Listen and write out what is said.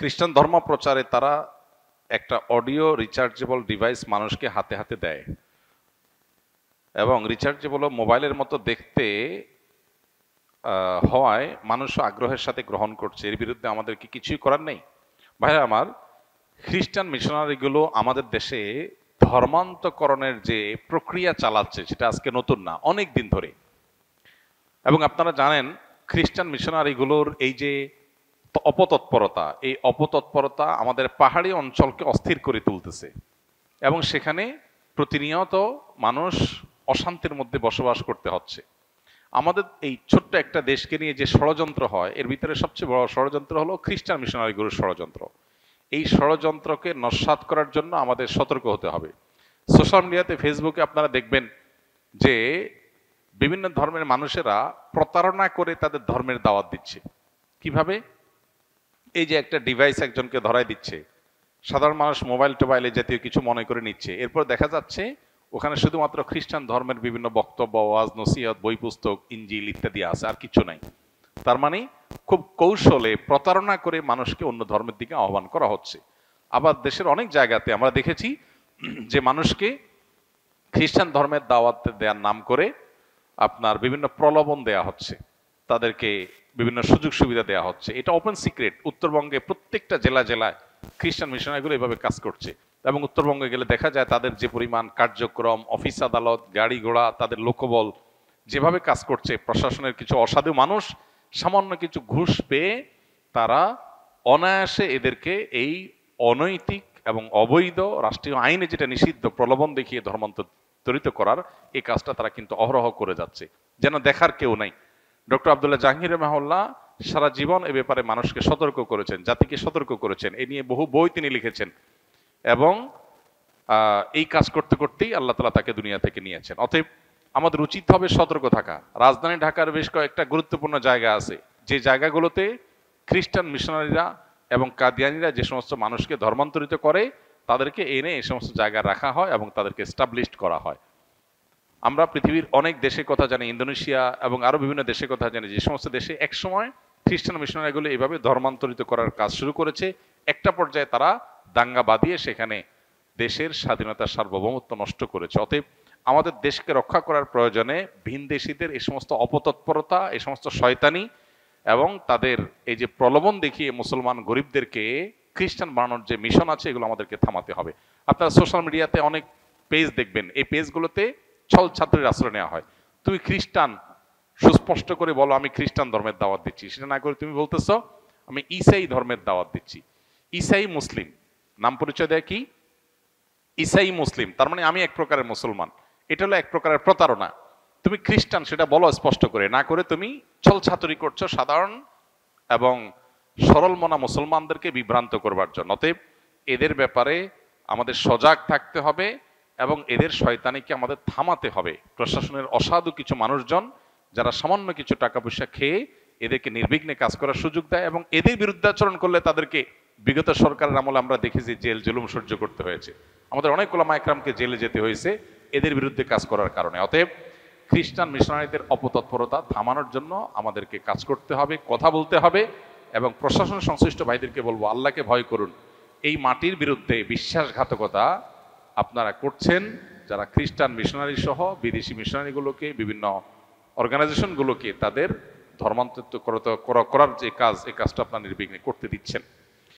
খ্রিস্টান ধর্ম প্রচারে তারা একটা অডিও রিচার্জেবল ডিভাইস মানুষকে হাতে হাতে দেয় এবং রিচার্জেবল মোবাইলের মতো দেখতে হওয়ায় মানুষ আগ্রহের সাথে গ্রহণ করছে। এর বিরুদ্ধে আমাদের কি কিছুই করার নেই? ভাইরা আমার, খ্রিস্টান মিশনারিগুলো আমাদের দেশে ধর্মান্তকরণের যে প্রক্রিয়া চালাচ্ছে সেটা আজকে নতুন না, অনেক দিন ধরে। এবং আপনারা জানেন খ্রিস্টান মিশনারিগুলোর এই যে অপতৎপরতা, এই অপতৎপরতা আমাদের পাহাড়ি অঞ্চলকে অস্থির করে তুলতেছে এবং সেখানে প্রতিনিয়ত মানুষ অশান্তির মধ্যে বসবাস করতে হচ্ছে। আমাদের এই ছোট্ট একটা দেশকে নিয়ে যে ষড়যন্ত্র হয়, এর ভিতরে সবচেয়ে বড় ষড়যন্ত্র হলো খ্রিস্টান মিশনারিগুলোর ষড়যন্ত্র। এই ষড়যন্ত্রকে নস্যাৎ করার জন্য আমাদের সতর্ক হতে হবে। সোশ্যাল মিডিয়াতে, ফেসবুকে আপনারা দেখবেন যে বিভিন্ন ধর্মের মানুষেরা প্রতারণা করে তাদের ধর্মের দাওয়াত দিচ্ছে। কিভাবে? এই যে একটা ডিভাইস একজনকে ধরাই দিচ্ছে, সাধারণ মানুষ মোবাইল টোবাইলে জাতীয় কিছু মনে করে নিচ্ছে, এরপর দেখা যাচ্ছে ওখানে শুধুমাত্র খ্রিস্টান ধর্মের বিভিন্ন বক্তব্য, ওয়াজ নসিহত, বই পুস্তক, ইনজিল ইত্যাদি আছে, আর কিছু নাই। তার মানে খুব কৌশলে প্রতারণা করে মানুষকে অন্য ধর্মের দিকে আহ্বান করা হচ্ছে। আবার দেশের অনেক জায়গাতে আমরা দেখেছি যে মানুষকে খ্রিস্টান ধর্মের দাওয়াত দেওয়ার নাম করে আপনার বিভিন্ন প্রলোভন দেয়া হচ্ছে, তাদেরকে বিভিন্ন সুযোগ সুবিধা দেওয়া হচ্ছে। এটা ওপেন সিক্রেট, উত্তরবঙ্গে প্রত্যেকটা জেলায় খ্রিস্টান মিশনারিগুলো এভাবে কাজ করছে। এবং উত্তরবঙ্গে গেলে দেখা যায় তাদের যে পরিমাণ কার্যক্রম, অফিস আদালত, গাড়ি ঘোড়া, তাদের লোকবল যেভাবে কাজ করছে, প্রশাসনের কিছু অসাধু মানুষ সামান্য কিছু ঘুষ পেয়ে তারা অনায়াসে এদেরকে এই অনৈতিক এবং অবৈধ, রাষ্ট্রীয় আইনে যেটা নিষিদ্ধ, প্রলোভন দেখিয়ে ধর্মান্তরিত করার এই কাজটা তারা কিন্তু অহরহ করে যাচ্ছে, যেন দেখার কেউ নাই। ডক্টর আব্দুল্লাহ জাহাঙ্গীর রাহিমাহুল্লাহ সারা জীবন এ ব্যাপারে মানুষকে সতর্ক করেছেন, জাতিকে সতর্ক করেছেন, এ নিয়ে বহু বই তিনি লিখেছেন এবং এই কাজ করতে করতেই আল্লাহ তাআলা তাকে দুনিয়া থেকে নিয়েছেন। অতএব আমাদের উচিত হবে সতর্ক থাকা। রাজধানী ঢাকার বেশ কয়েকটা গুরুত্বপূর্ণ জায়গা আছে, যে জায়গাগুলোতে খ্রিস্টান মিশনারিরা এবং কাদিয়ানিরা যে সমস্ত মানুষকে ধর্মান্তরিত করে তাদেরকে এনে এই সমস্ত জায়গায় রাখা হয় এবং তাদেরকে এস্টাবলিশড করা হয়। আমরা পৃথিবীর অনেক দেশের কথা জানি, ইন্দোনেশিয়া এবং আরো বিভিন্ন দেশের কথা জানি, যে সমস্ত দেশে একসময় খ্রিস্টান মিশনারিগুলো এইভাবে ধর্মান্তরিত করার কাজ শুরু করেছে। একটা পর্যায়ে তারা দাঙ্গা বাঁধিয়ে সেখানে দেশের স্বাধীনতার সার্বভৌমত্ব নষ্ট করেছে। অতএব আমাদের দেশকে রক্ষা করার প্রয়োজনে ভিনদেশীদের এই সমস্ত অপতৎপরতা, এই সমস্ত শয়তানি এবং তাদের এই যে প্রলোভন দেখিয়ে মুসলমান গরিবদেরকে খ্রিস্টান বানানোর যে মিশন আছে, এগুলো আমাদেরকে থামাতে হবে। আপনারা সোশ্যাল মিডিয়াতে অনেক পেজ দেখবেন, এই পেজগুলোতে ছল ছাত্রের আশ্রয় নেওয়া হয়। তুমি খ্রিস্টান, সুস্পষ্ট করে বলো আমি খ্রিস্টান ধর্মের দাওয়াত দিচ্ছি। সেটা না করে তুমি বলতেছো আমি ঈসাই ধর্মের দাওয়াত দিচ্ছি। ঈসাই মুসলিম নাম পরিচয় দেয় কি? ঈসাই মুসলিম, তার মানে আমি এক প্রকারের মুসলমান। এটা হলো এক প্রকারের প্রতারণা। তুমি খ্রিস্টান সেটা বলো স্পষ্ট করে, না করে তুমি ছল ছাতুরি করছো সাধারণ এবং সরল মনা মুসলমানদেরকে বিভ্রান্ত করবার জন্য। অতএব এদের ব্যাপারে আমাদের সজাগ থাকতে হবে এবং এদের শয়তানিকে আমাদের থামাতে হবে। প্রশাসনের অসাধু কিছু মানুষজন যারা সামান্য কিছু টাকা পয়সা খেয়ে এদেরকে নির্বিঘ্নে কাজ করার সুযোগ দেয় এবং এদের বিরুদ্ধাচরণ করলে তাদেরকে বিগত সরকারের আমলে আমরা দেখেছি জেল জুলুম সহ্য করতে হয়েছে। আমাদের অনেক ওলামা একরামকে জেলে যেতে হয়েছে এদের বিরুদ্ধে কাজ করার কারণে। অতএব খ্রিস্টান মিশনারিদের অপতৎপরতা থামানোর জন্য আমাদেরকে কাজ করতে হবে, কথা বলতে হবে এবং প্রশাসন সংশ্লিষ্ট ভাইদেরকে বলবো আল্লাহকে ভয় করুন। এই মাটির বিরুদ্ধে বিশ্বাসঘাতকতা আপনারা করছেন, যারা খ্রিস্টান মিশনারি সহ বিদেশি মিশনারিগুলোকে, বিভিন্ন অর্গানাইজেশনগুলোকে তাদের ধর্মান্তরিত করার যে কাজ, এই কাজটা আপনারা নির্বিঘ্নে করতে দিচ্ছেন।